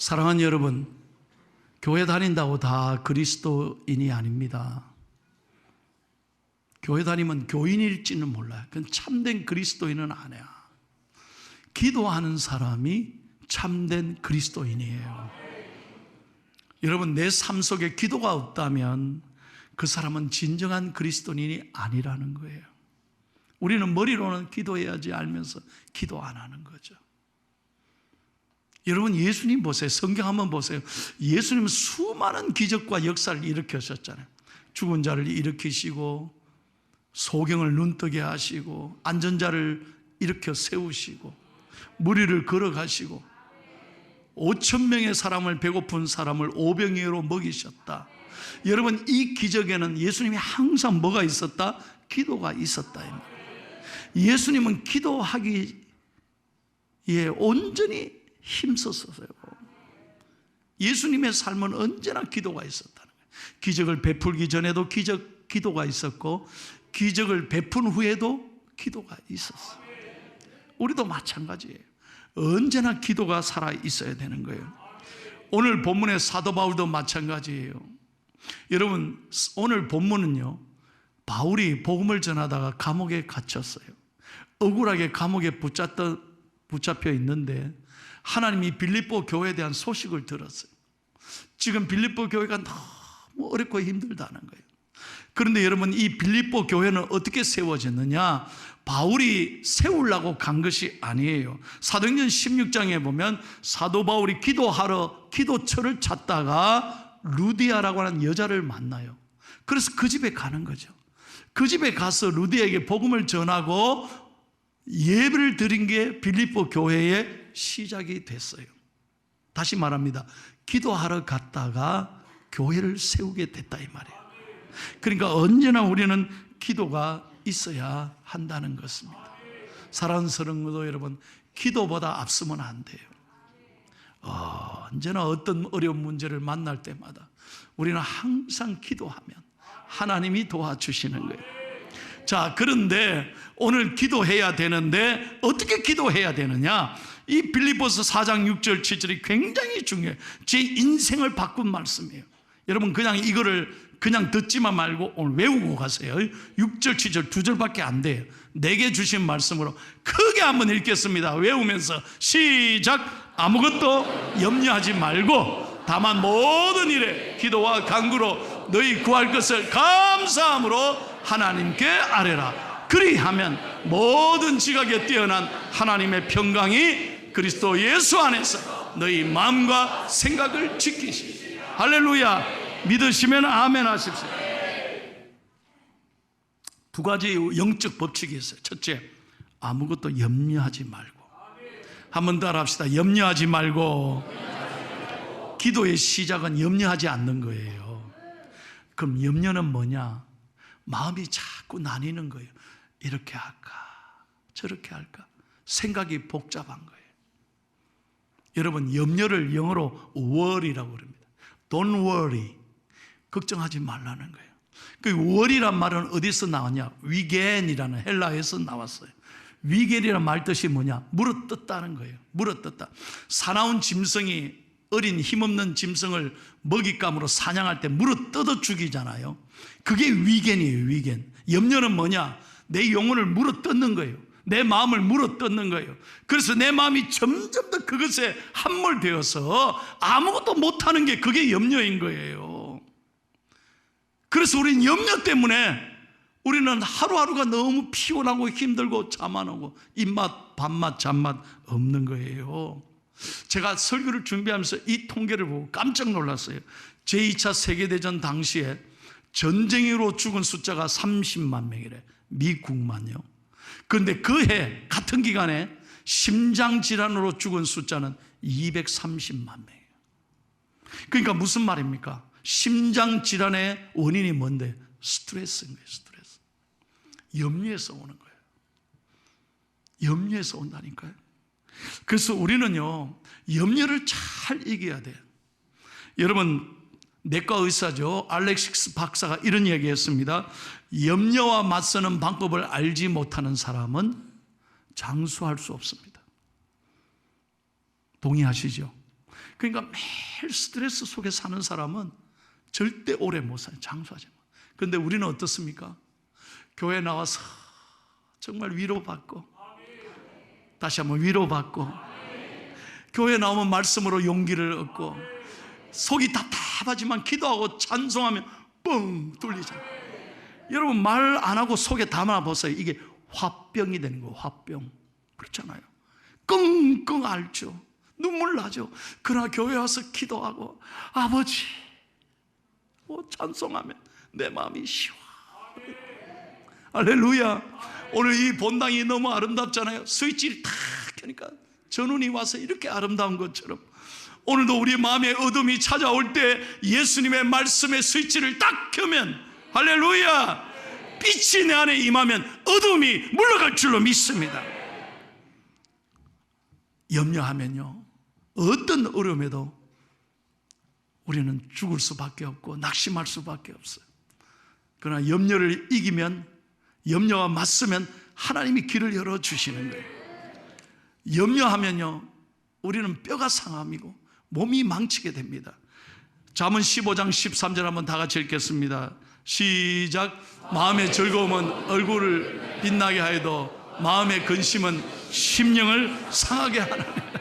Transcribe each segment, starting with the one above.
사랑하는 여러분, 교회 다닌다고 다 그리스도인이 아닙니다. 교회 다니면 교인일지는 몰라요. 그건 참된 그리스도인은 아니야. 기도하는 사람이 참된 그리스도인이에요. 여러분, 내 삶 속에 기도가 없다면 그 사람은 진정한 그리스도인이 아니라는 거예요. 우리는 머리로는 기도해야지 알면서 기도 안 하는 거죠. 여러분, 예수님 보세요. 성경 한번 보세요. 예수님은 수많은 기적과 역사를 일으키셨잖아요. 죽은 자를 일으키시고, 소경을 눈뜨게 하시고, 안전자를 일으켜 세우시고, 무리를 걸어가시고, 5,000명의 사람을, 배고픈 사람을 오병이어로 먹이셨다. 여러분, 이 기적에는 예수님이 항상 뭐가 있었다? 기도가 있었다. 예수님은 기도하기에 온전히 힘썼어요. 예수님의 삶은 언제나 기도가 있었다는 거예요. 기적을 베풀기 전에도 기도가 있었고, 기적을 베푼 후에도 기도가 있었어요. 우리도 마찬가지예요. 언제나 기도가 살아 있어야 되는 거예요. 오늘 본문의 사도 바울도 마찬가지예요. 여러분, 오늘 본문은요, 바울이 복음을 전하다가 감옥에 갇혔어요. 억울하게 감옥에 붙잡혀 있는데 하나님이 빌립보 교회에 대한 소식을 들었어요. 지금 빌립보 교회가 너무 어렵고 힘들다는 거예요. 그런데 여러분, 이 빌립보 교회는 어떻게 세워졌느냐? 바울이 세우려고 간 것이 아니에요. 사도행전 16장에 보면 사도 바울이 기도하러 기도처를 찾다가 루디아라고 하는 여자를 만나요. 그래서 그 집에 가는 거죠. 그 집에 가서 루디아에게 복음을 전하고 예배를 드린 게 빌립보 교회의 시작이 됐어요. 다시 말합니다. 기도하러 갔다가 교회를 세우게 됐다 이 말이에요. 그러니까 언제나 우리는 기도가 있어야 한다는 것입니다. 사랑하는 성도 여러분, 기도보다 앞서면 안 돼요. 언제나 어떤 어려운 문제를 만날 때마다 우리는 항상 기도하면 하나님이 도와주시는 거예요. 자, 그런데 오늘 기도해야 되는데 어떻게 기도해야 되느냐? 이 빌립보서 4장 6절 7절이 굉장히 중요해요. 제 인생을 바꾼 말씀이에요. 여러분, 그냥 이거를 그냥 듣지만 말고 오늘 외우고 가세요. 6절 7절 2절밖에 안 돼요. 내게 주신 말씀으로 크게 한번 읽겠습니다. 외우면서 시작. 아무것도 염려하지 말고 다만 모든 일에 기도와 간구로 너희 구할 것을 감사함으로 하나님께 아뢰라. 그리하면 모든 지각에 뛰어난 하나님의 평강이 그리스도 예수 안에서 너희 마음과 생각을 지키시기. 할렐루야. 믿으시면 아멘 하십시오. 두 가지 영적 법칙이 있어요. 첫째, 아무것도 염려하지 말고. 한번 따라 합시다. 염려하지 말고. 기도의 시작은 염려하지 않는 거예요. 그럼 염려는 뭐냐? 마음이 자꾸 나뉘는 거예요. 이렇게 할까? 저렇게 할까? 생각이 복잡한 거예요. 여러분, 염려를 영어로 worry라고 그럽니다. Don't worry. 걱정하지 말라는 거예요. 그 worry란 말은 어디서 나왔냐? 위겐이라는 헬라에서 나왔어요. 위겐이란 말 뜻이 뭐냐? 물어뜯다는 거예요. 물어뜯다. 사나운 짐승이 어린 힘없는 짐승을 먹잇감으로 사냥할 때 물어뜯어 죽이잖아요. 그게 위겐이에요. 위겐. 염려는 뭐냐? 내 영혼을 물어뜯는 거예요. 내 마음을 물어뜯는 거예요. 그래서 내 마음이 점점 더 그것에 함몰되어서 아무것도 못하는 게 그게 염려인 거예요. 그래서 우리는 염려 때문에 우리는 하루하루가 너무 피곤하고 힘들고 잠 안 오고 입맛, 밥맛, 잠맛 없는 거예요. 제가 설교를 준비하면서 이 통계를 보고 깜짝 놀랐어요. 제2차 세계대전 당시에 전쟁으로 죽은 숫자가 30만 명이래. 미국만요. 그런데 그 해 같은 기간에 심장질환으로 죽은 숫자는 230만 명이에요. 그러니까 무슨 말입니까? 심장질환의 원인이 뭔데? 스트레스인 거예요. 스트레스. 염려에서 오는 거예요. 염려에서 온다니까요. 그래서 우리는요, 염려를 잘 이겨야 돼요. 여러분, 내과 의사죠. 알렉시스 박사가 이런 얘기했습니다. 염려와 맞서는 방법을 알지 못하는 사람은 장수할 수 없습니다. 동의하시죠? 그러니까 매일 스트레스 속에 사는 사람은 절대 오래 못 살아요. 장수하지 마. 그런데 우리는 어떻습니까? 교회 나와서 정말 위로받고, 다시 한번 위로받고, 교회 나오면 말씀으로 용기를 얻고, 속이 답답하지만 기도하고 찬송하면 뻥 뚫리잖아요. 여러분, 말 안 하고 속에 담아보세요. 이게 화병이 되는 거예요. 화병. 그렇잖아요. 끙끙 앓죠. 눈물 나죠. 그러나 교회 와서 기도하고 아버지 찬송하면 내 마음이 시원. 할렐루야. 오늘 이 본당이 너무 아름답잖아요. 스위치를 탁 켜니까 전운이 와서 이렇게 아름다운 것처럼 오늘도 우리 마음에 어둠이 찾아올 때 예수님의 말씀의 스위치를 딱 켜면, 할렐루야, 빛이 내 안에 임하면 어둠이 물러갈 줄로 믿습니다. 염려하면요, 어떤 어려움에도 우리는 죽을 수밖에 없고 낙심할 수밖에 없어요. 그러나 염려를 이기면, 염려와 맞서면 하나님이 길을 열어주시는 거예요. 염려하면요, 우리는 뼈가 상함이고 몸이 망치게 됩니다. 잠언 15장 13절 한번 다 같이 읽겠습니다. 시작. 마음의 즐거움은 얼굴을 빛나게 하여도 마음의 근심은 심령을 상하게 하나니.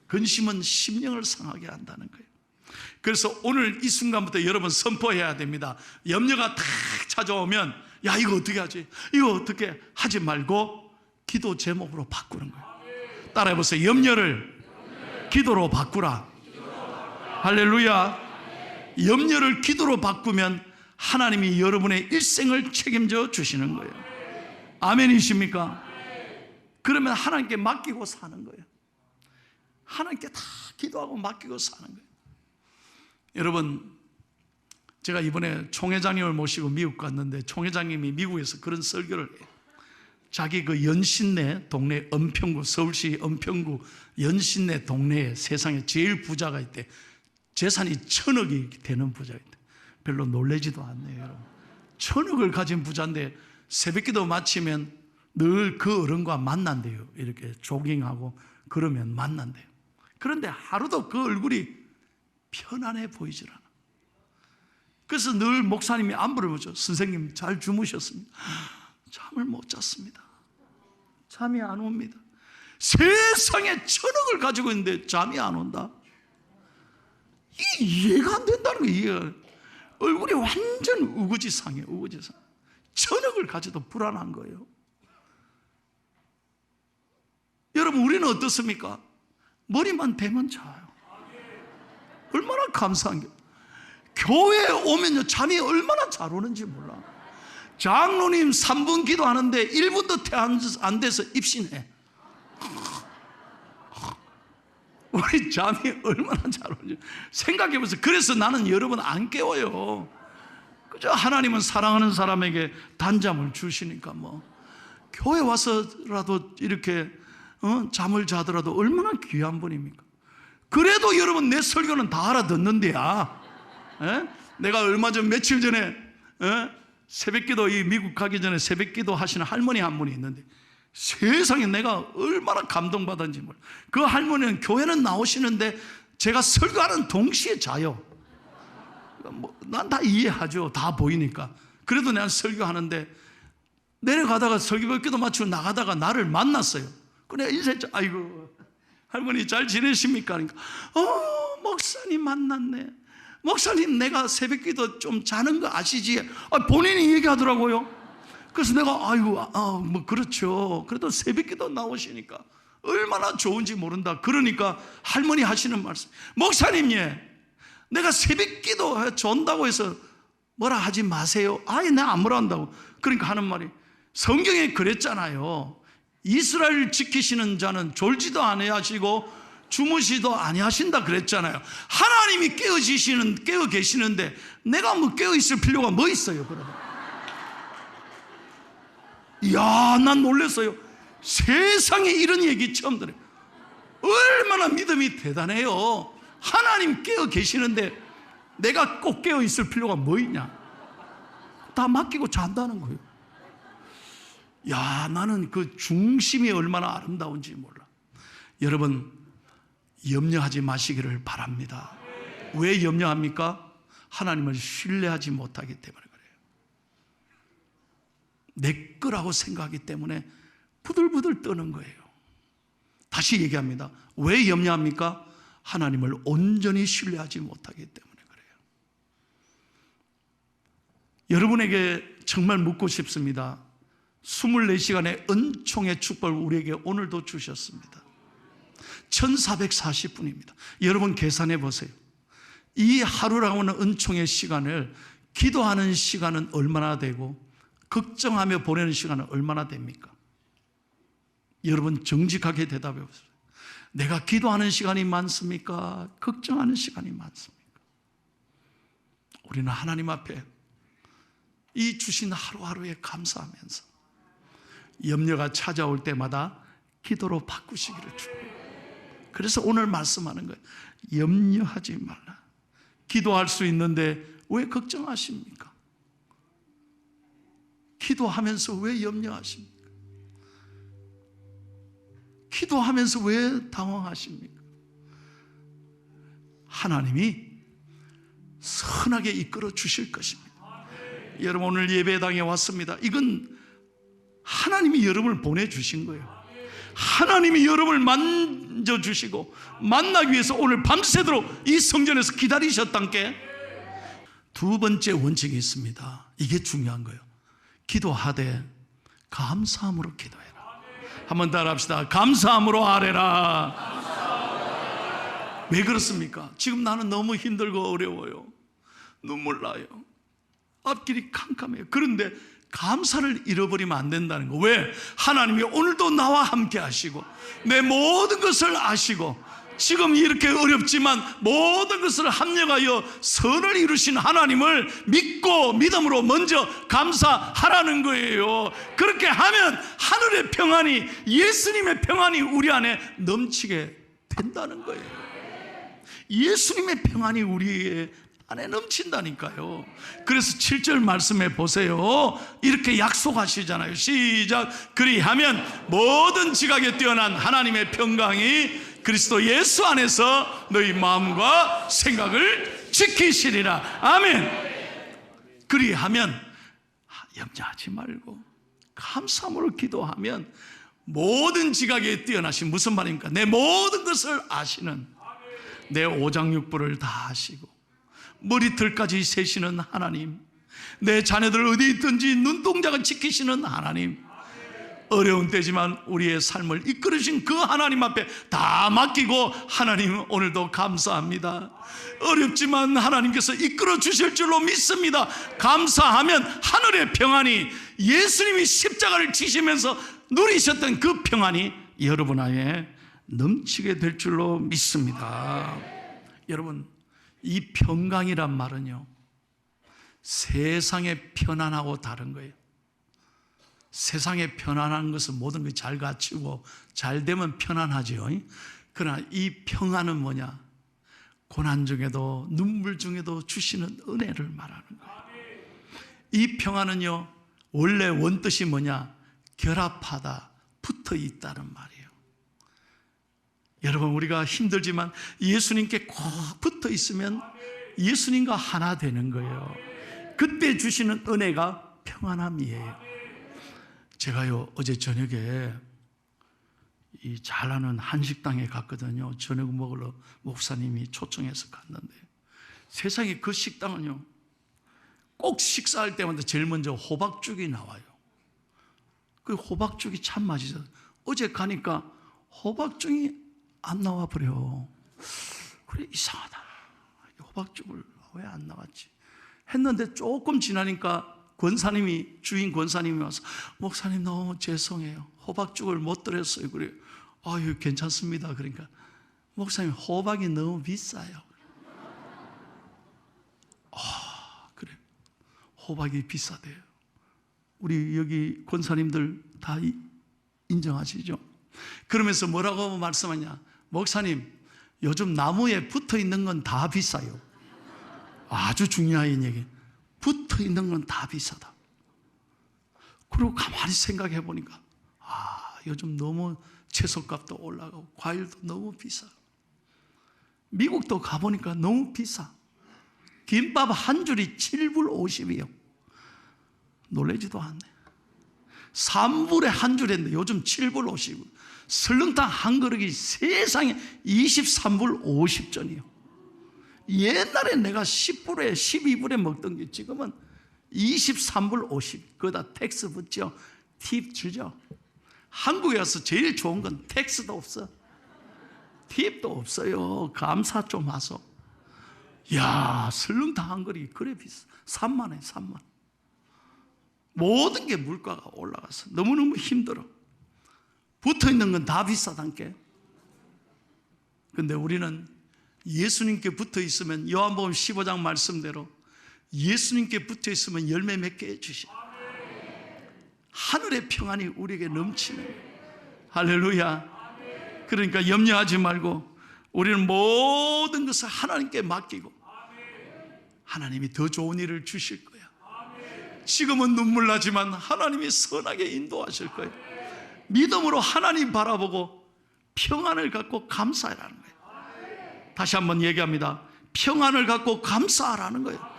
근심은 심령을 상하게 한다는 거예요. 그래서 오늘 이 순간부터 여러분 선포해야 됩니다. 염려가 탁 찾아오면 야, 이거 어떻게 하지? 이거 어떻게 하지 말고 기도 제목으로 바꾸는 거예요. 따라해보세요. 염려를 기도로 바꾸라. 할렐루야. 염려를 기도로 바꾸면 하나님이 여러분의 일생을 책임져 주시는 거예요. 아멘이십니까? 그러면 하나님께 맡기고 사는 거예요. 하나님께 다 기도하고 맡기고 사는 거예요. 여러분, 제가 이번에 총회장님을 모시고 미국 갔는데 총회장님이 미국에서 그런 설교를 해요. 자기 그 연신내 동네 은평구, 서울시 은평구 연신내 동네에 세상에 제일 부자가 있대. 재산이 1,000억이 되는 부자가 있대. 별로 놀라지도 않네요, 여러분. 1,000억을 가진 부자인데 새벽기도 마치면 늘 그 어른과 만난대요. 이렇게 조깅하고 그러면 만난대요. 그런데 하루도 그 얼굴이 편안해 보이질 않아. 그래서 늘 목사님이 안부를 묻죠. 선생님 잘 주무셨습니까? 잠을 못 잤습니다. 잠이 안 옵니다. 세상에 1,000억을 가지고 있는데 잠이 안 온다? 이게 이해가 안 된다는 거예요. 얼굴이 완전 우거지상이에요. 우거지상. 1,000억을 가져도 불안한 거예요. 여러분, 우리는 어떻습니까? 머리만 대면 자요. 얼마나 감사한 게. 교회에 오면요, 잠이 얼마나 잘 오는지 몰라. 장로님 3분 기도하는데 1분도 태 안 돼서 입신해. 우리 잠이 얼마나 잘 오는지 생각해보세요. 그래서 나는 여러분 안 깨워요. 그저 하나님은 사랑하는 사람에게 단잠을 주시니까 뭐 교회 와서라도 이렇게 잠을 자더라도 얼마나 귀한 분입니까? 그래도 여러분 내 설교는 다 알아듣는데야. 내가 얼마 전 며칠 전에 새벽기도, 이 미국 가기 전에 새벽기도 하시는 할머니 한 분이 있는데 세상에 내가 얼마나 감동받았는지 몰라. 그 할머니는 교회는 나오시는데 제가 설교하는 동시에 자요. 난 다 이해하죠. 다 보이니까. 그래도 내가 설교하는데 내려가다가 설교기도 마치고 나가다가 나를 만났어요. 그래 인사했죠. 아이고 할머니 잘 지내십니까? 그러니까 목사님 만났네. 목사님 내가 새벽기도 좀 자는 거 아시지? 본인이 얘기하더라고요. 그래서 내가 아이고 뭐 그렇죠. 그래도 새벽기도 나오시니까 얼마나 좋은지 모른다. 그러니까 할머니 하시는 말씀, 목사님 내가 새벽기도 존다고 해서 뭐라 하지 마세요. 아예 내가 안 뭐라 한다고. 그러니까 하는 말이, 성경에 그랬잖아요. 이스라엘 지키시는 자는 졸지도 아니하시고 주무시도 아니하신다 그랬잖아요. 하나님이 깨어 계시는데 내가 뭐 깨어 있을 필요가 뭐 있어요, 그러면? 이야, 난 놀랐어요. 세상에 이런 얘기 처음 들어요. 얼마나 믿음이 대단해요. 하나님 깨어 계시는데 내가 꼭 깨어 있을 필요가 뭐 있냐? 다 맡기고 잔다는 거예요. 야, 나는 그 중심이 얼마나 아름다운지 몰라. 여러분, 염려하지 마시기를 바랍니다. 왜 염려합니까? 하나님을 신뢰하지 못하기 때문에 그래요. 내 거라고 생각하기 때문에 부들부들 떠는 거예요. 다시 얘기합니다. 왜 염려합니까? 하나님을 온전히 신뢰하지 못하기 때문에 그래요. 여러분에게 정말 묻고 싶습니다. 24시간의 은총의 축복을 우리에게 오늘도 주셨습니다. 1440분입니다. 여러분 계산해 보세요. 이 하루라고 하는 은총의 시간을 기도하는 시간은 얼마나 되고 걱정하며 보내는 시간은 얼마나 됩니까? 여러분 정직하게 대답해 보세요. 내가 기도하는 시간이 많습니까? 걱정하는 시간이 많습니까? 우리는 하나님 앞에 이 주신 하루하루에 감사하면서 염려가 찾아올 때마다 기도로 바꾸시기를 축복해요. 그래서 오늘 말씀하는 거예요. 염려하지 말라. 기도할 수 있는데 왜 걱정하십니까? 기도하면서 왜 염려하십니까? 기도하면서 왜 당황하십니까? 하나님이 선하게 이끌어 주실 것입니다. 여러분 오늘 예배당에 왔습니다. 이건 하나님이 여러분을 보내주신 거예요. 하나님이 여러분을 만져주시고 만나기 위해서 오늘 밤새도록 이 성전에서 기다리셨단 게 두 번째 원칙이 있습니다. 이게 중요한 거예요. 기도하되 감사함으로 기도해라. 한번 따라 합시다. 감사함으로 아뢰라. 왜 그렇습니까? 지금 나는 너무 힘들고 어려워요. 눈물 나요. 앞길이 캄캄해요. 그런데 감사를 잃어버리면 안 된다는 거. 왜? 하나님이 오늘도 나와 함께 하시고 내 모든 것을 아시고 지금 이렇게 어렵지만 모든 것을 합력하여 선을 이루신 하나님을 믿고 믿음으로 먼저 감사하라는 거예요. 그렇게 하면 하늘의 평안이, 예수님의 평안이 우리 안에 넘치게 된다는 거예요. 예수님의 평안이 우리 안에 넘친다니까요. 그래서 7절 말씀해 보세요. 이렇게 약속하시잖아요. 시작. 그리하면 모든 지각에 뛰어난 하나님의 평강이 그리스도 예수 안에서 너희 마음과 생각을 지키시리라. 아멘. 그리하면 염려하지 말고 감사함으로 기도하면 모든 지각에 뛰어나신, 무슨 말입니까? 내 모든 것을 아시는, 내 오장육부를 다 아시고 머리털까지 세시는 하나님, 내 자녀들 어디 있든지 눈동자가 지키시는 하나님, 어려운 때지만 우리의 삶을 이끌으신 그 하나님 앞에 다 맡기고 하나님 오늘도 감사합니다. 어렵지만 하나님께서 이끌어 주실 줄로 믿습니다. 감사하면 하늘의 평안이, 예수님이 십자가를 지시면서 누리셨던 그 평안이 여러분 안에 넘치게 될 줄로 믿습니다. 여러분, 이 평강이란 말은요, 세상의 편안하고 다른 거예요. 세상에 편안한 것은 모든 것이 잘 갖추고 잘 되면 편안하죠. 그러나 이 평안은 뭐냐? 고난 중에도 눈물 중에도 주시는 은혜를 말하는 거예요. 이 평안은요, 원래 원뜻이 뭐냐? 결합하다, 붙어 있다는 말이에요. 여러분, 우리가 힘들지만 예수님께 꼭 붙어 있으면 예수님과 하나 되는 거예요. 그때 주시는 은혜가 평안함이에요. 제가요, 어제 저녁에 이 잘 아는 한식당에 갔거든요. 저녁 먹으러 목사님이 초청해서 갔는데, 세상에 그 식당은요, 꼭 식사할 때마다 제일 먼저 호박죽이 나와요. 그 호박죽이 참 맛있어요. 어제 가니까 호박죽이 안 나와 버려. 그래, 이상하다. 호박죽을 왜 안 나왔지? 했는데 조금 지나니까 주인 권사님이 와서, 목사님 너무 죄송해요. 호박죽을 못 드렸어요. 그래요. 아유, 괜찮습니다. 그러니까, 목사님 호박이 너무 비싸요. 그래. 호박이 비싸대요. 우리 여기 권사님들 다 인정하시죠? 그러면서 뭐라고 말씀하냐? 목사님, 요즘 나무에 붙어 있는 건 다 비싸요. 아주 중요한 얘기. 붙어 있는 건 다 비싸다. 그리고 가만히 생각해 보니까, 요즘 너무 채소값도 올라가고 과일도 너무 비싸. 미국도 가보니까 너무 비싸. 김밥 한 줄이 7불 50이요. 놀라지도 않네. 3불에 한 줄인데 요즘 7불 50. 설렁탕 한 그릇이 세상에 23불 50전이요. 옛날에 내가 10불에 12불에 먹던 게 지금은 23불 50. 거기다 텍스 붙죠. 팁 주죠. 한국에 와서 제일 좋은 건 텍스도 없어. 팁도 없어요. 감사 좀 하소. 야, 설렁탕 한 그릇이 그래 비싸. 3만원에 3만. 모든 게 물가가 올라가서 너무너무 힘들어. 붙어있는 건 다 비싸단께. 근데 우리는 예수님께 붙어있으면 요한복음 15장 말씀대로 예수님께 붙어있으면 열매 맺게 해주셔. 하늘의 평안이 우리에게 넘치는 거예요. 할렐루야. 그러니까 염려하지 말고 우리는 모든 것을 하나님께 맡기고 하나님이 더 좋은 일을 주실 거야. 지금은 눈물 나지만 하나님이 선하게 인도하실 거예요. 믿음으로 하나님 바라보고 평안을 갖고 감사하라는 거예요. 다시 한번 얘기합니다. 평안을 갖고 감사하라는 거예요.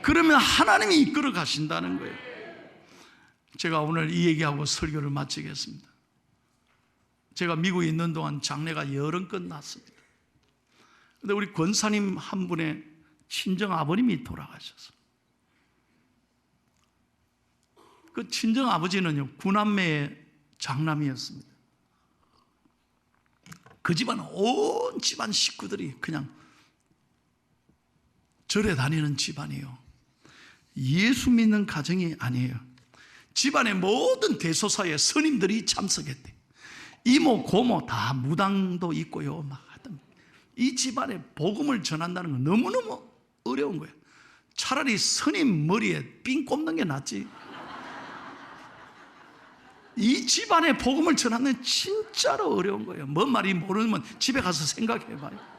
그러면 하나님이 이끌어 가신다는 거예요. 제가 오늘 이 얘기하고 설교를 마치겠습니다. 제가 미국에 있는 동안 장례가 여러 건 났습니다. 그런데 우리 권사님 한 분의 친정 아버님이 돌아가셨어요. 그 친정 아버지는요, 구남매의 장남이었습니다. 그 집안은 온 집안 식구들이 그냥 절에 다니는 집안이에요. 예수 믿는 가정이 아니에요. 집안의 모든 대소사에 스님들이 참석했대. 이모 고모 다 무당도 있고요. 막 하여튼 이 집안에 복음을 전한다는 건 너무너무 어려운 거예요. 차라리 스님 머리에 삥 꼽는 게 낫지. 이 집안에 복음을 전하는 건 진짜로 어려운 거예요. 뭔 말인지 모르면 집에 가서 생각해봐요.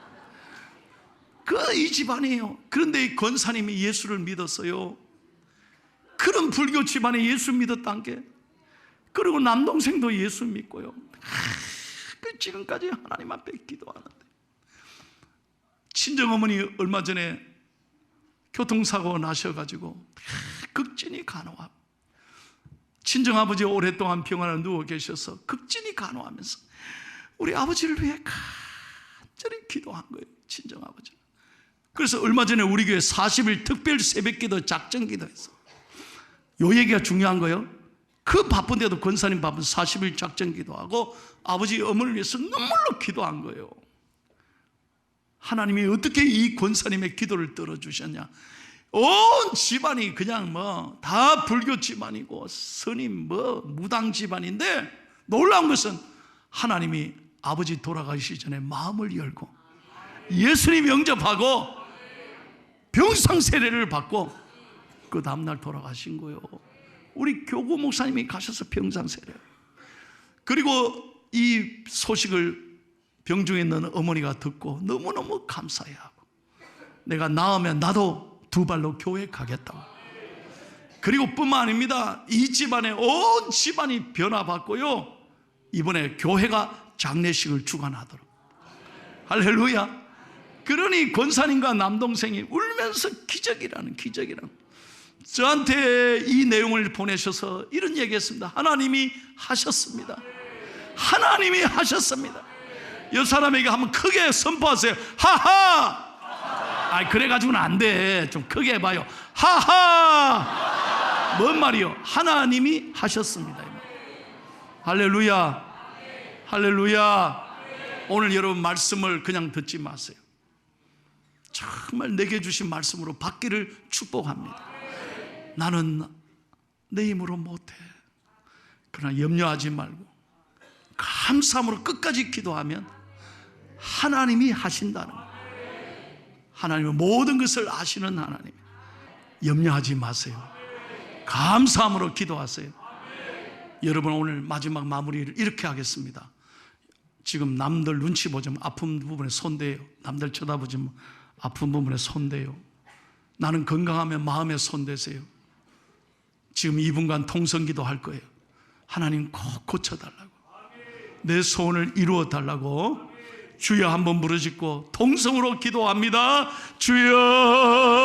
이 집안이에요. 그런데 이 권사님이 예수를 믿었어요. 그런 불교 집안에 예수 믿었다는 게. 그리고 남동생도 예수 믿고요. 지금까지 하나님 앞에 기도하는데, 친정어머니 얼마 전에 교통사고 나셔가지고 극진히 간호하고, 친정아버지 오랫동안 병원에 누워 계셔서 극진히 간호하면서 우리 아버지를 위해 간절히 기도한 거예요. 친정아버지는. 그래서 얼마 전에 우리 교회 40일 특별 새벽기도 작정기도했어. 요 얘기가 중요한 거예요. 그 바쁜데도 권사님 바쁜 40일 작정기도하고 아버지 어머니를 위해서 눈물로 기도한 거예요. 하나님이 어떻게 이 권사님의 기도를 들어주셨냐. 온 집안이 그냥 다 불교 집안이고 스님 무당 집안인데, 놀라운 것은 하나님이 아버지 돌아가시기 전에 마음을 열고 예수님 영접하고 병상 세례를 받고 그 다음날 돌아가신 거예요. 우리 교구 목사님이 가셔서 병상 세례. 그리고 이 소식을 병중에 있는 어머니가 듣고 너무너무 감사해하고, 내가 나으면 나도 두 발로 교회 가겠다고. 그리고 뿐만 아닙니다. 이 집안에 온 집안이 변화받고요, 이번에 교회가 장례식을 주관하도록. 할렐루야. 그러니 권사님과 남동생이 울면서 기적이라는 저한테 이 내용을 보내셔서 이런 얘기했습니다. 하나님이 하셨습니다. 하나님이 하셨습니다. 이 사람에게 한번 크게 선포하세요. 하하. 그래가지고는 안 돼. 좀 크게 해봐요. 하하. 뭔 말이요? 하나님이 하셨습니다. 할렐루야. 할렐루야. 오늘 여러분 말씀을 그냥 듣지 마세요. 정말 내게 주신 말씀으로 받기를 축복합니다. 나는 내 힘으로 못해. 그러나 염려하지 말고 감사함으로 끝까지 기도하면 하나님이 하신다는 거예요. 하나님은 모든 것을 아시는 하나님. 염려하지 마세요. 감사함으로 기도하세요. 여러분, 오늘 마지막 마무리를 이렇게 하겠습니다. 지금 남들 눈치 보지만 아픈 부분에 손대요. 남들 쳐다보지만 아픈 부분에 손대요. 나는 건강하면 마음에 손대세요. 지금 2분간 통성기도 할 거예요. 하나님 꼭 고쳐달라고, 내 소원을 이루어달라고 주여 한번 부르짖고 통성으로 기도합니다. 주여